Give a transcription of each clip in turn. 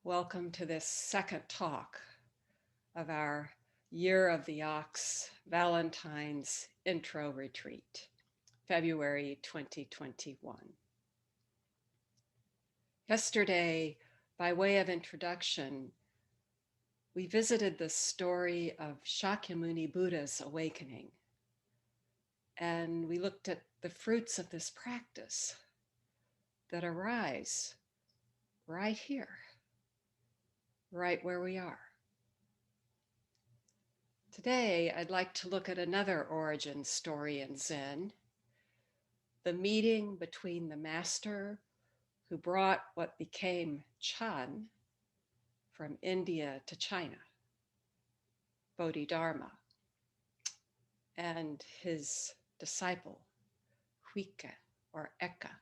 Welcome to this second talk of our Year of the Ox Valentines Intro Retreat, February 2021. Yesterday, by way of introduction, we visited the story of Shakyamuni Buddha's awakening, and we looked at the fruits of this practice that arise right here, right where we are. Today, I'd like to look at another origin story in Zen, the meeting between the master who brought what became Chan from India to China, Bodhidharma, and his disciple, Huike or Eka,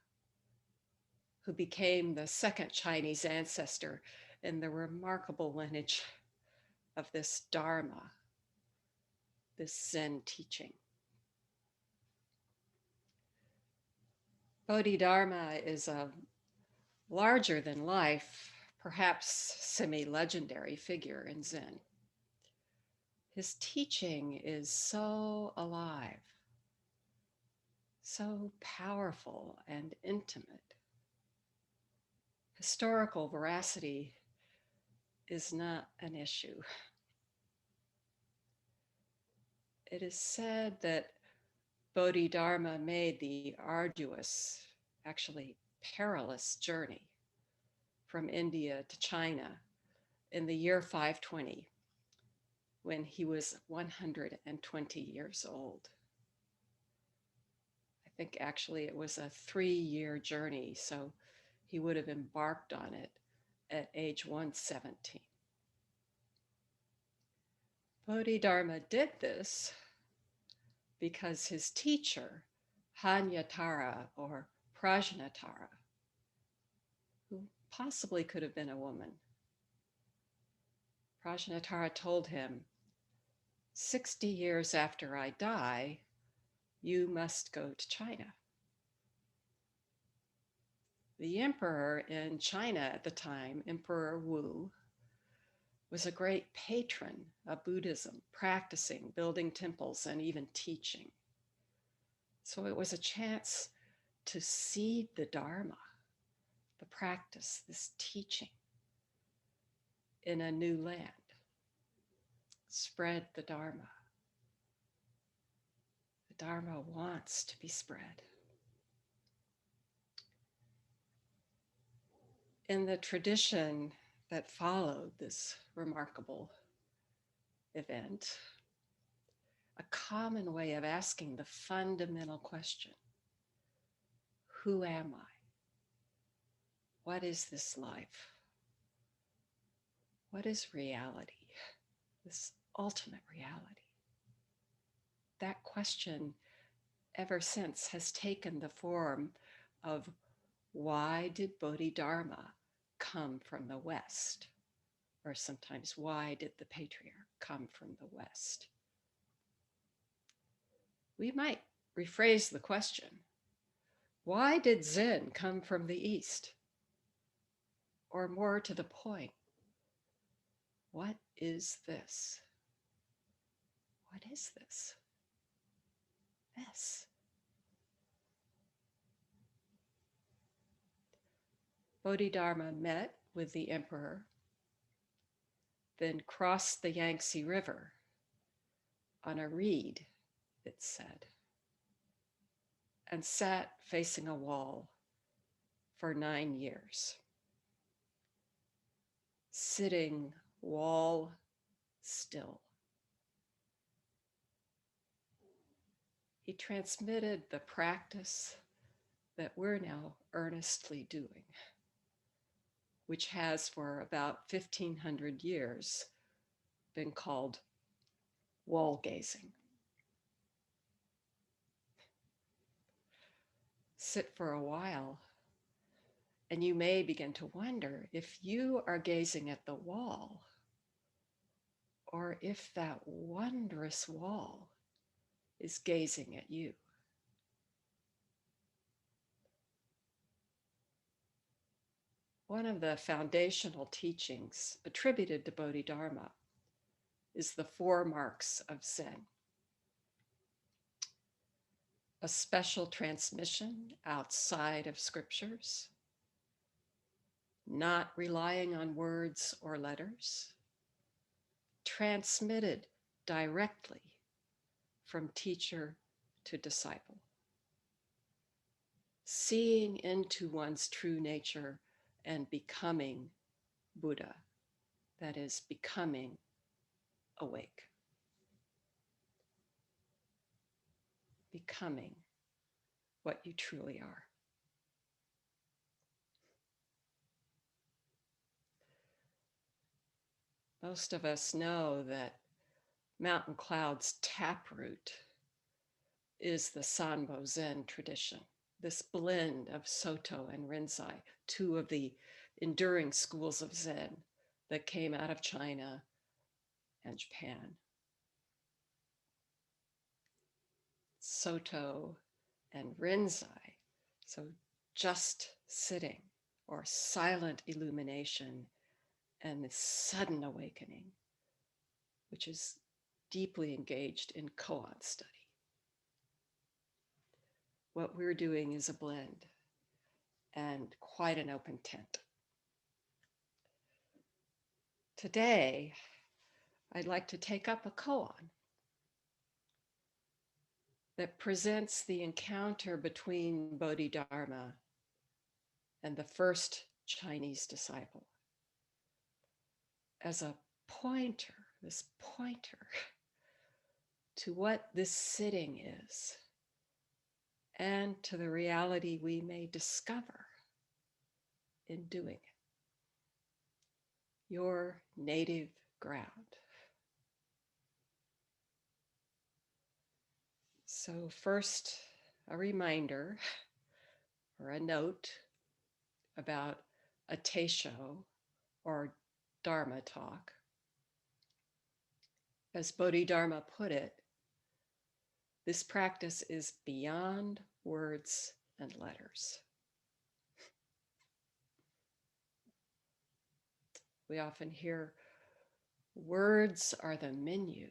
who became the second Chinese ancestor in the remarkable lineage of this Dharma, this Zen teaching. Bodhidharma is a larger than life, perhaps semi-legendary figure in Zen. His teaching is so alive, so powerful and intimate. Historical veracity is not an issue. It is said that Bodhidharma made the arduous, actually perilous journey from India to China in the year 520, when he was 120 years old. I think actually it was a 3-year journey, so he would have embarked on it at age 117. Bodhidharma did this because his teacher, Hanyatara or Prajnatara, who possibly could have been a woman, Prajnatara told him, 60 years after I die, you must go to China. The emperor in China at the time, Emperor Wu, was a great patron of Buddhism, practicing, building temples, and even teaching. So it was a chance to seed the Dharma, the practice, this teaching in a new land. Spread the Dharma. The Dharma wants to be spread. In the tradition that followed this remarkable event, a common way of asking the fundamental question, who am I? What is this life? What is reality? This ultimate reality? That question ever since has taken the form of, why did Bodhidharma come from the West? Or sometimes, why did the patriarch come from the West? We might rephrase the question, why did Zen come from the East? Or more to the point, what is this? What is this? This. Bodhidharma met with the emperor, then crossed the Yangtze River on a reed, it said, and sat facing a wall for 9 years, sitting wall still. He transmitted the practice that we're now earnestly doing, which has for about 1,500 years been called wall gazing. Sit for a while, and you may begin to wonder if you are gazing at the wall, or if that wondrous wall is gazing at you. One of the foundational teachings attributed to Bodhidharma is the 4 marks of Zen. A special transmission outside of scriptures, not relying on words or letters, transmitted directly from teacher to disciple, seeing into one's true nature and becoming Buddha, that is, becoming awake, becoming what you truly are. Most of us know that Mountain Cloud's taproot is the Sanbo Zen tradition, this blend of Soto and Rinzai, 2 of the enduring schools of Zen that came out of China and Japan. Soto and Rinzai, so just sitting or silent illumination and this sudden awakening, which is deeply engaged in koan study. What we're doing is a blend and quite an open tent. Today, I'd like to take up a koan that presents the encounter between Bodhidharma and the first Chinese disciple as a pointer, this pointer to what this sitting is and to the reality we may discover in doing it. Your native ground. So first, a reminder or a note about a teisho or dharma talk. As Bodhidharma put it, this practice is beyond words and letters. We often hear words are the menu.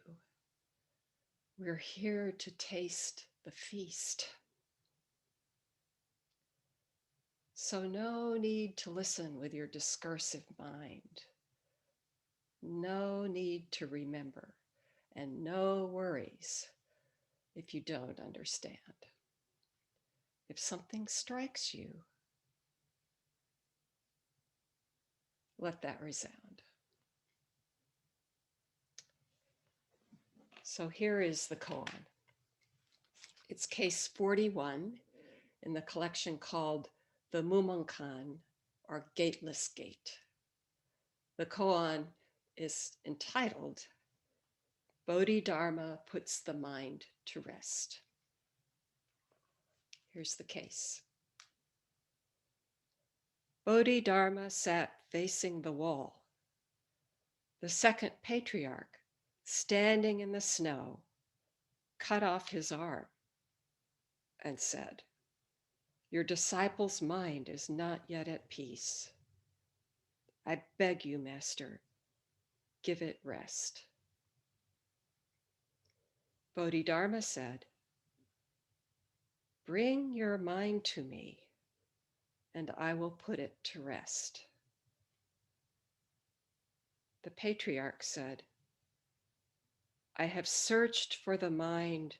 We're here to taste the feast. So no need to listen with your discursive mind. No need to remember, and no worries if you don't understand. If something strikes you, let that resound. So here is the koan. It's case 41 in the collection called the Mumonkan, or Gateless Gate. The koan is entitled Bodhidharma Puts the Mind to Rest. Here's the case. Bodhidharma sat facing the wall. The second patriarch, standing in the snow, cut off his arm and said, "Your disciple's mind is not yet at peace. I beg you, Master, give it rest." Bodhidharma said, "Bring your mind to me, and I will put it to rest." The patriarch said, "I have searched for the mind,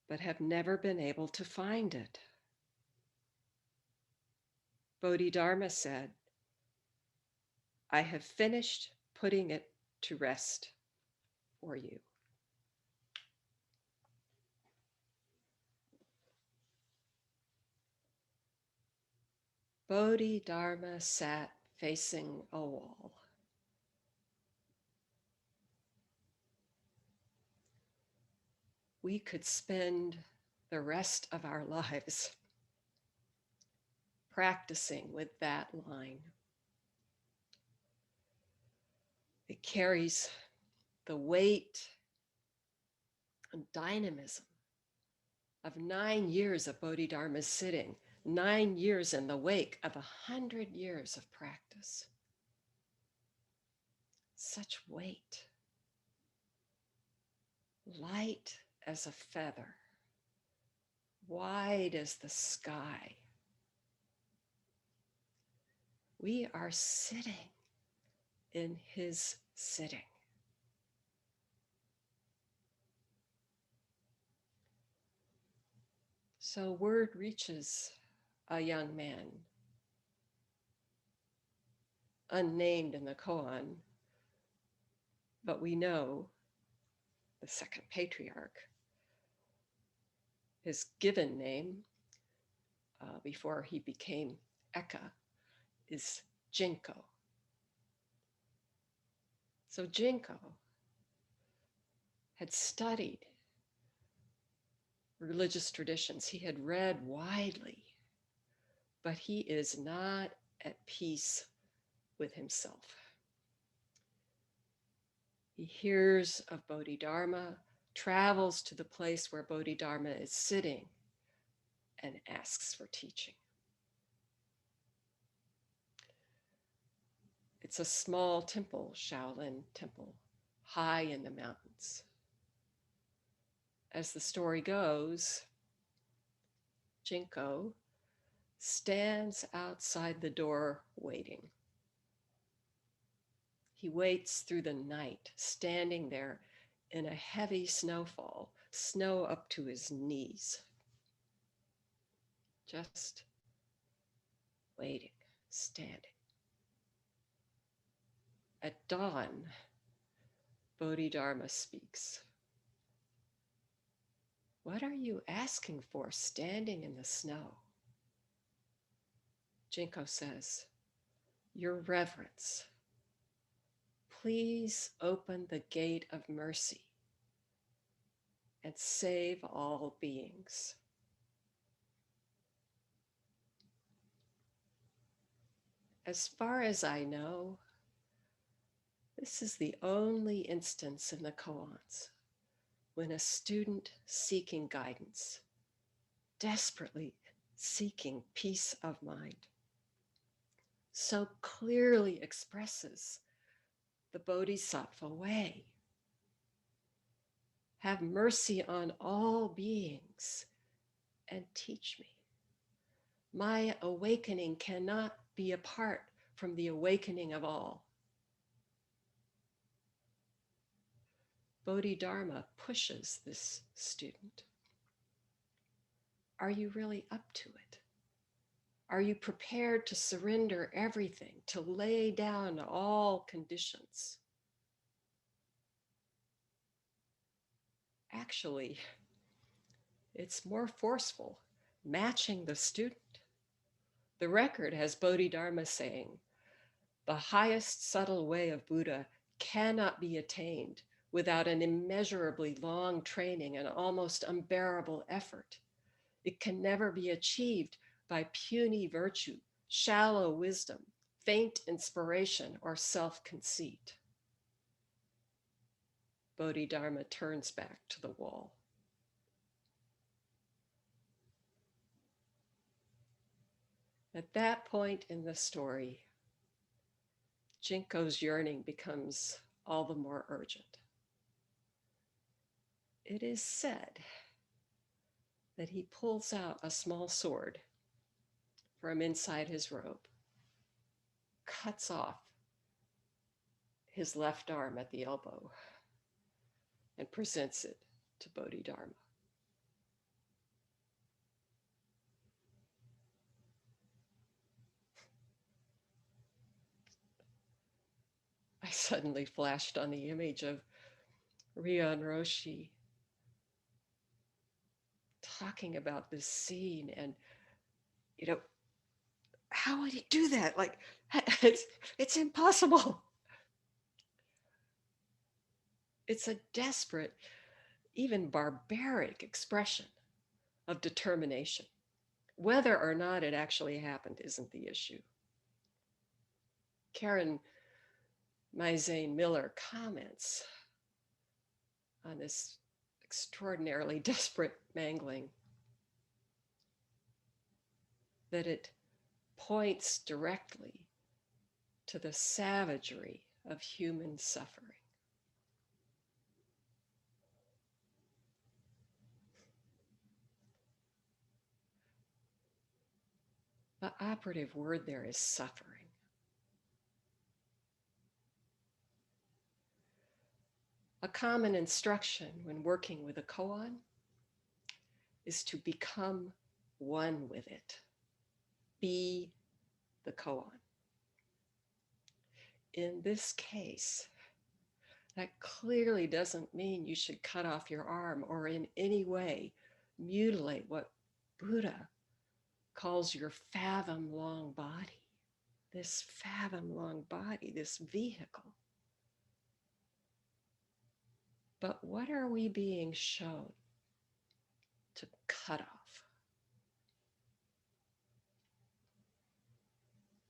but have never been able to find it." Bodhidharma said, "I have finished putting it to rest for you." Bodhidharma sat facing a wall. We could spend the rest of our lives practicing with that line. It carries the weight and dynamism of 9 years of Bodhidharma's sitting, 9 years in the wake of 100 years of practice. Such weight, light as a feather, wide as the sky. We are sitting in his sitting. So word reaches a young man, unnamed in the koan, but we know the second patriarch. His given name, before he became Eka, is Jinko. So Jinko had studied religious traditions. He had read widely, but he is not at peace with himself. He hears of Bodhidharma, travels to the place where Bodhidharma is sitting, and asks for teaching. It's a small temple, Shaolin temple, high in the mountains. As the story goes, Jinko stands outside the door waiting. He waits through the night, standing there in a heavy snowfall, snow up to his knees. Just waiting, standing. At dawn, Bodhidharma speaks. What are you asking for standing in the snow? Jinko says, Your Reverence, please open the gate of mercy and save all beings. As far as I know, this is the only instance in the koans when a student seeking guidance, desperately seeking peace of mind, so clearly expresses the Bodhisattva way. Have mercy on all beings and teach me. My awakening cannot be apart from the awakening of all. Bodhidharma pushes this student. Are you really up to it? Are you prepared to surrender everything, to lay down all conditions? Actually, it's more forceful, matching the student. The record has Bodhidharma saying, the highest subtle way of Buddha cannot be attained without an immeasurably long training and almost unbearable effort. It can never be achieved by puny virtue, shallow wisdom, faint inspiration, or self-conceit. Bodhidharma turns back to the wall. At that point in the story, Jinko's yearning becomes all the more urgent. It is said that he pulls out a small sword from inside his robe, cuts off his left arm at the elbow, and presents it to Bodhidharma. I suddenly flashed on the image of Ryoan Roshi talking about this scene, and how would he do that? Like, it's impossible. It's a desperate, even barbaric expression of determination. Whether or not it actually happened isn't the issue. Karen Mizane Miller comments on this extraordinarily desperate mangling. that it points directly to the savagery of human suffering. The operative word there is suffering. A common instruction when working with a koan is to become one with it. Be the koan. In this case, that clearly doesn't mean you should cut off your arm or in any way mutilate what Buddha calls your fathom-long body. This fathom-long body, this vehicle. But what are we being shown to cut off?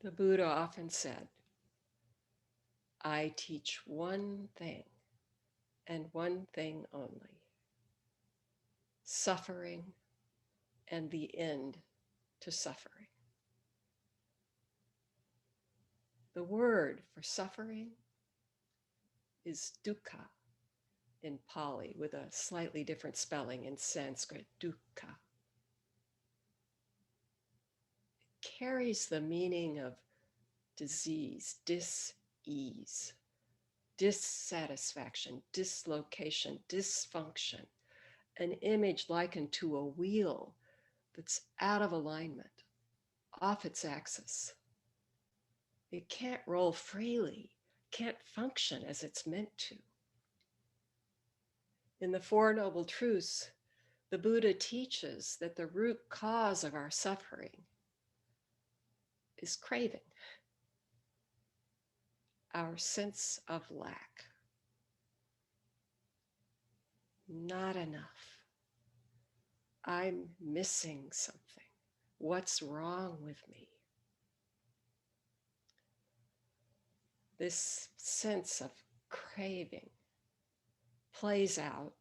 The Buddha often said, I teach one thing and one thing only, suffering and the end to suffering. The word for suffering is dukkha in Pali, with a slightly different spelling in Sanskrit, dukkha. It carries the meaning of disease, dis-ease, dissatisfaction, dislocation, dysfunction, an image likened to a wheel that's out of alignment, off its axis. It can't roll freely, can't function as it's meant to. In the Four Noble Truths, the Buddha teaches that the root cause of our suffering is craving, our sense of lack. Not enough. I'm missing something. What's wrong with me? This sense of craving plays out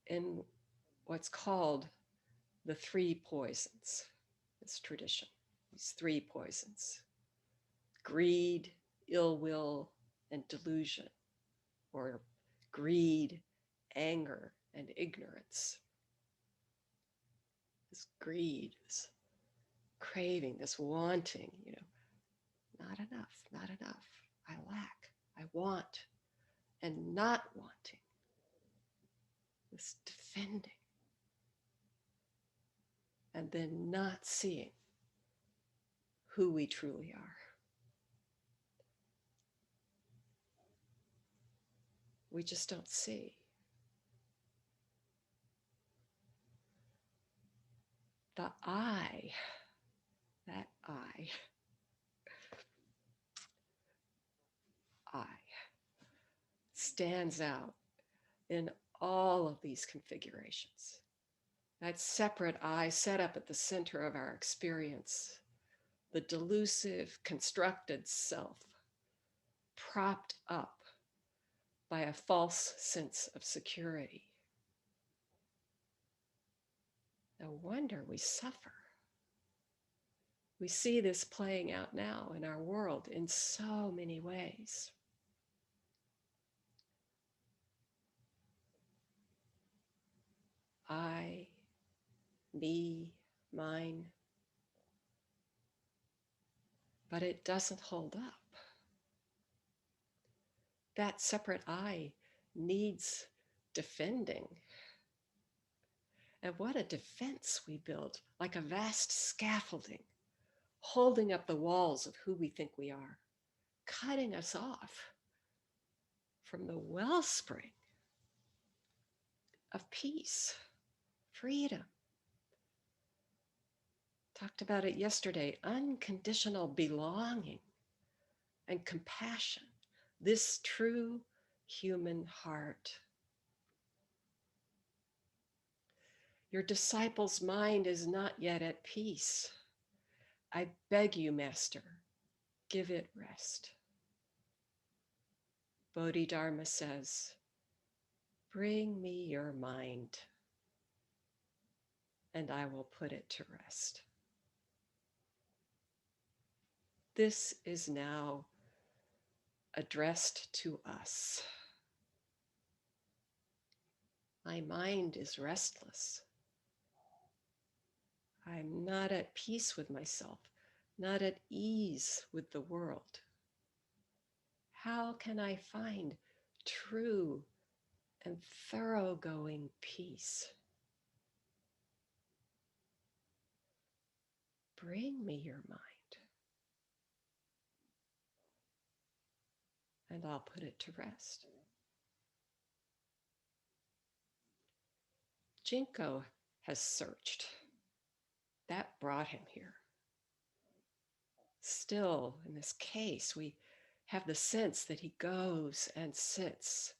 in what's called the three poisons, this tradition, these three poisons: greed, ill will, and delusion, or greed, anger, and ignorance. This greed, this craving, this wanting, not enough, not enough. I lack, I want, and not wanting. This defending, and then not seeing who we truly are. We just don't see. The I, that I stands out in all of these configurations. That separate I set up at the center of our experience, the delusive, constructed self, propped up by a false sense of security. No wonder we suffer. We see this playing out now in our world in so many ways. I, me, mine. But it doesn't hold up. That separate I needs defending. And what a defense we build, like a vast scaffolding, holding up the walls of who we think we are, cutting us off from the wellspring of peace, freedom. Talked about it yesterday, unconditional belonging and compassion, this true human heart. Your disciple's mind is not yet at peace. I beg you, Master, give it rest. Bodhidharma says, bring me your mind, and I will put it to rest. this is now addressed to us. My mind is restless. I'm not at peace with myself, not at ease with the world. How can I find true and thoroughgoing peace? Bring me your mind, and I'll put it to rest. Jinko has searched. That brought him here. Still, in this case, we have the sense that he goes and sits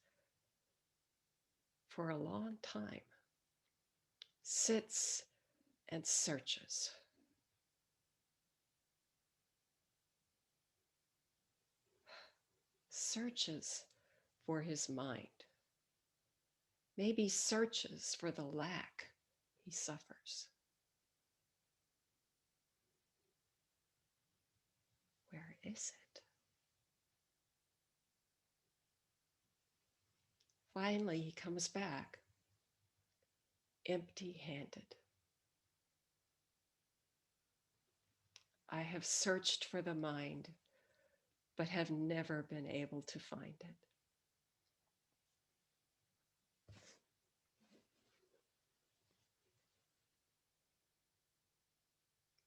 for a long time, sits and searches. Searches for his mind. Maybe searches for the lack he suffers. Where is it? Finally, he comes back, empty-handed. I have searched for the mind, but have never been able to find it.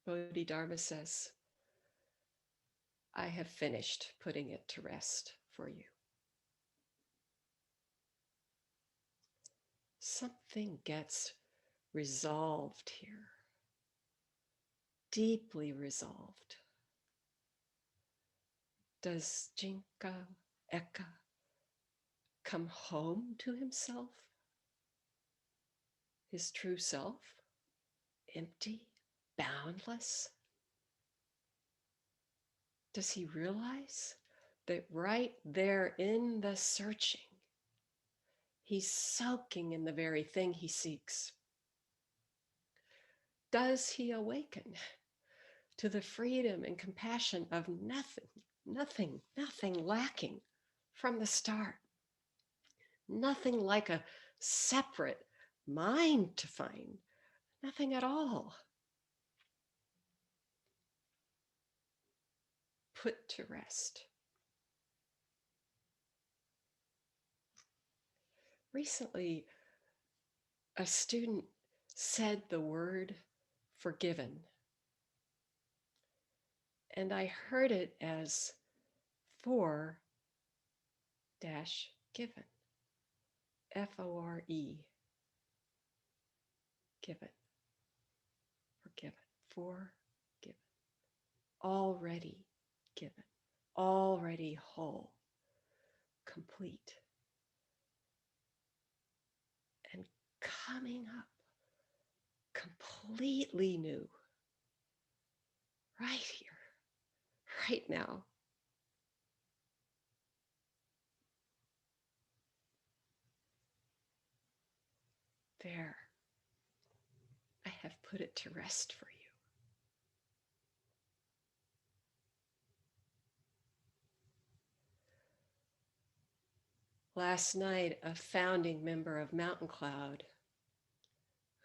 Bodhidharma says, I have finished putting it to rest for you. Something gets resolved here, deeply resolved. Does Jinka Eka come home to himself, his true self, empty, boundless? Does he realize that right there in the searching, he's soaking in the very thing he seeks? Does he awaken to the freedom and compassion of nothing lacking from the start? Nothing like a separate mind to find, nothing at all. Put to rest. Recently, a student said the word forgiven, and I heard it as for dash given, F-O-R-E, given, forgiven, forgiven, already given, already whole, complete, and coming up completely new, right here, right now. There, I have put it to rest for you. Last night, a founding member of Mountain Cloud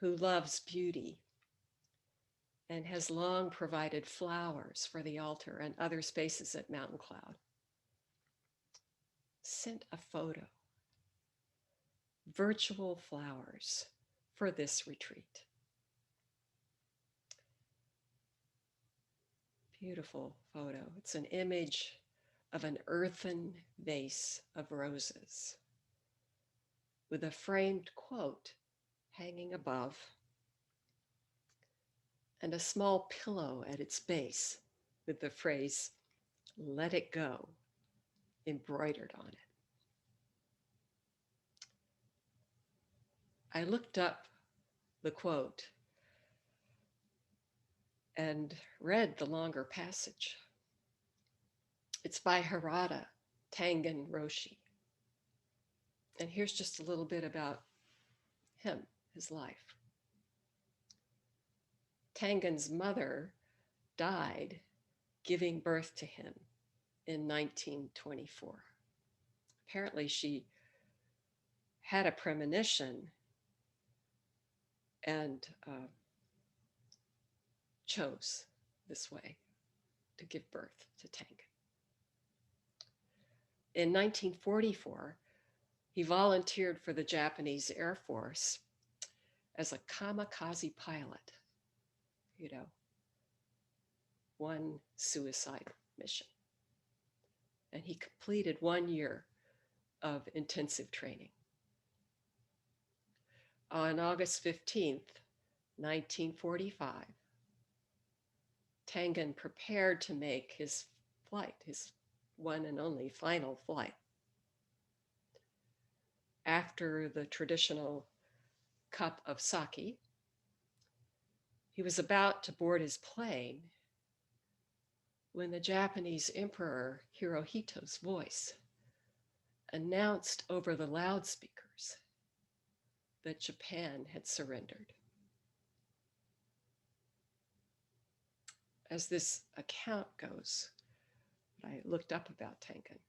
who loves beauty and has long provided flowers for the altar and other spaces at Mountain Cloud, sent a photo, virtual flowers for this retreat. Beautiful photo. It's an image of an earthen vase of roses with a framed quote hanging above and a small pillow at its base with the phrase, "Let it go," embroidered on it. I looked up the quote and read the longer passage. It's by Harada Tangen Roshi. And here's just a little bit about him, his life. Tangen's mother died giving birth to him in 1924. Apparently, she had a premonition and chose this way to give birth to Tengen. In 1944, he volunteered for the Japanese Air Force as a kamikaze pilot, one suicide mission. And he completed 1 year of intensive training. On August 15th, 1945, Tengen prepared to make his flight, his one and only final flight. After the traditional cup of sake, he was about to board his plane when the Japanese Emperor Hirohito's voice announced over the loudspeakers that Japan had surrendered. As this account goes, I looked up about Tengen.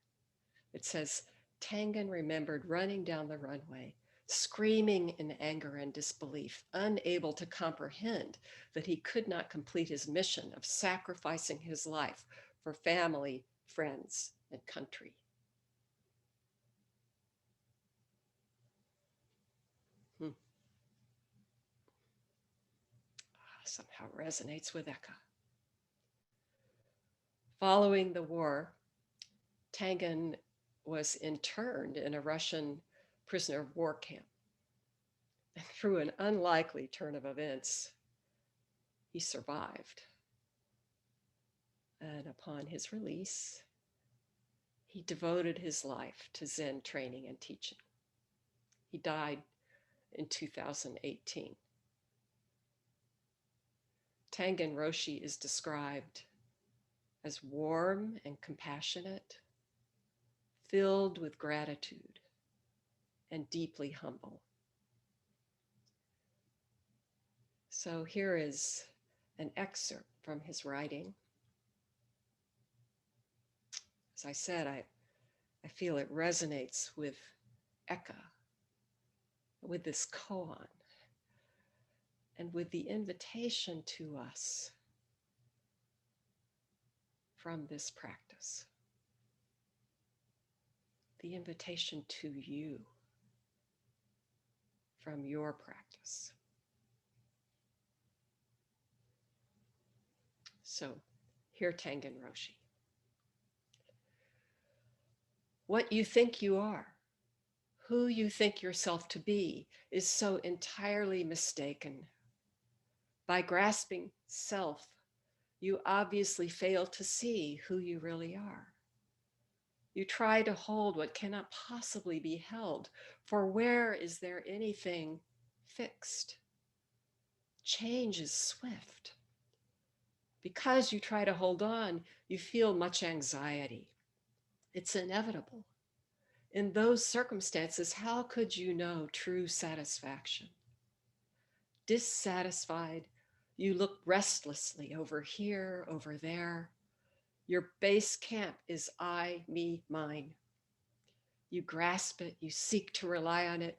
It says, Tengen remembered running down the runway, screaming in anger and disbelief, unable to comprehend that he could not complete his mission of sacrificing his life for family, friends, and country. Somehow resonates with Eka. Following the war, Tengen was interned in a Russian prisoner of war camp. And through an unlikely turn of events, he survived. And upon his release, he devoted his life to Zen training and teaching. He died in 2018. Tengen Roshi is described as warm and compassionate, filled with gratitude, and deeply humble. So here is an excerpt from his writing. As I said, I feel it resonates with Eka, with this koan, and with the invitation to us from this practice. The invitation to you from your practice. So, here Tengen Roshi. What you think you are, who you think yourself to be, is so entirely mistaken. By grasping self, you obviously fail to see who you really are. You try to hold what cannot possibly be held, for where is there anything fixed? Change is swift. Because you try to hold on, you feel much anxiety. It's inevitable. In those circumstances, how could you know true satisfaction? Dissatisfied, you look restlessly over here, over there. Your base camp is I, me, mine. You grasp it, you seek to rely on it,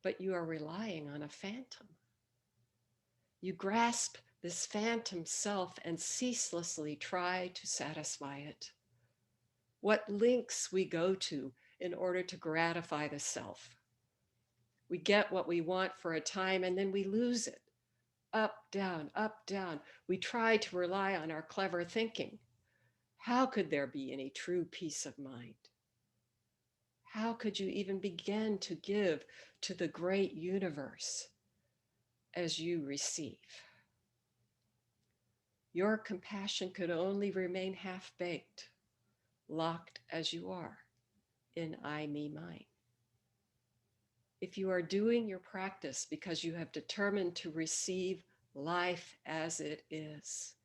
but you are relying on a phantom. You grasp this phantom self and ceaselessly try to satisfy it. What links we go to in order to gratify the self. We get what we want for a time and then we lose it. Up, down, up, down. We try to rely on our clever thinking. How could there be any true peace of mind? How could you even begin to give to the great universe as you receive? Your compassion could only remain half-baked, locked as you are in I, me, mine. If you are doing your practice because you have determined to receive life as it is,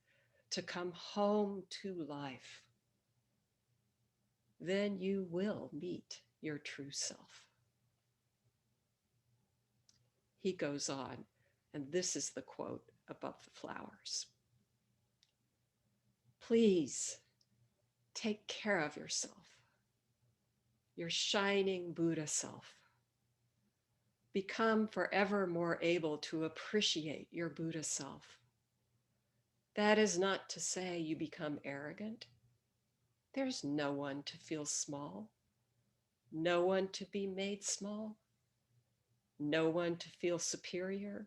to come home to life, then you will meet your true self. He goes on, and this is the quote above the flowers. Please take care of yourself, your shining Buddha self. Become forever more able to appreciate your Buddha self. That is not to say you become arrogant. There's no one to feel small, no one to be made small, no one to feel superior,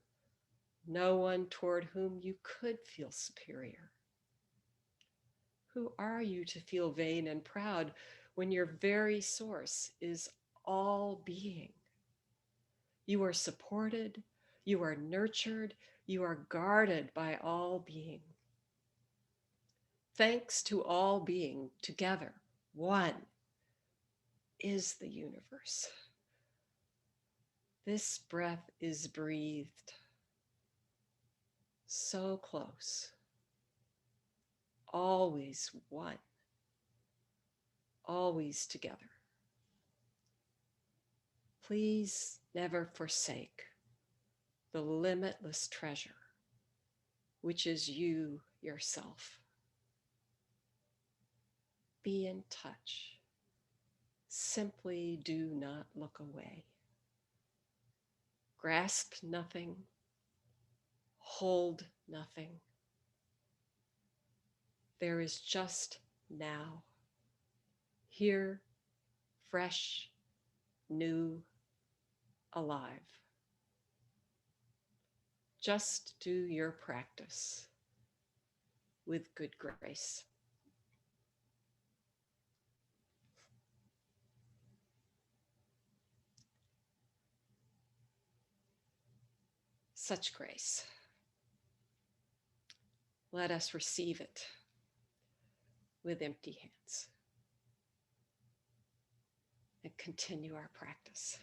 no one toward whom you could feel superior. Who are you to feel vain and proud when your very source is all being? You are supported, you are nurtured, you are guarded by all being. Thanks to all being, together, one is the universe. This breath is breathed so close, always one, always together. Please never forsake the limitless treasure, which is you yourself. Be in touch. Simply do not look away. Grasp nothing, hold nothing. There is just now, here, fresh, new, alive. Just do your practice with good grace. Such grace. Let us receive it with empty hands and continue our practice.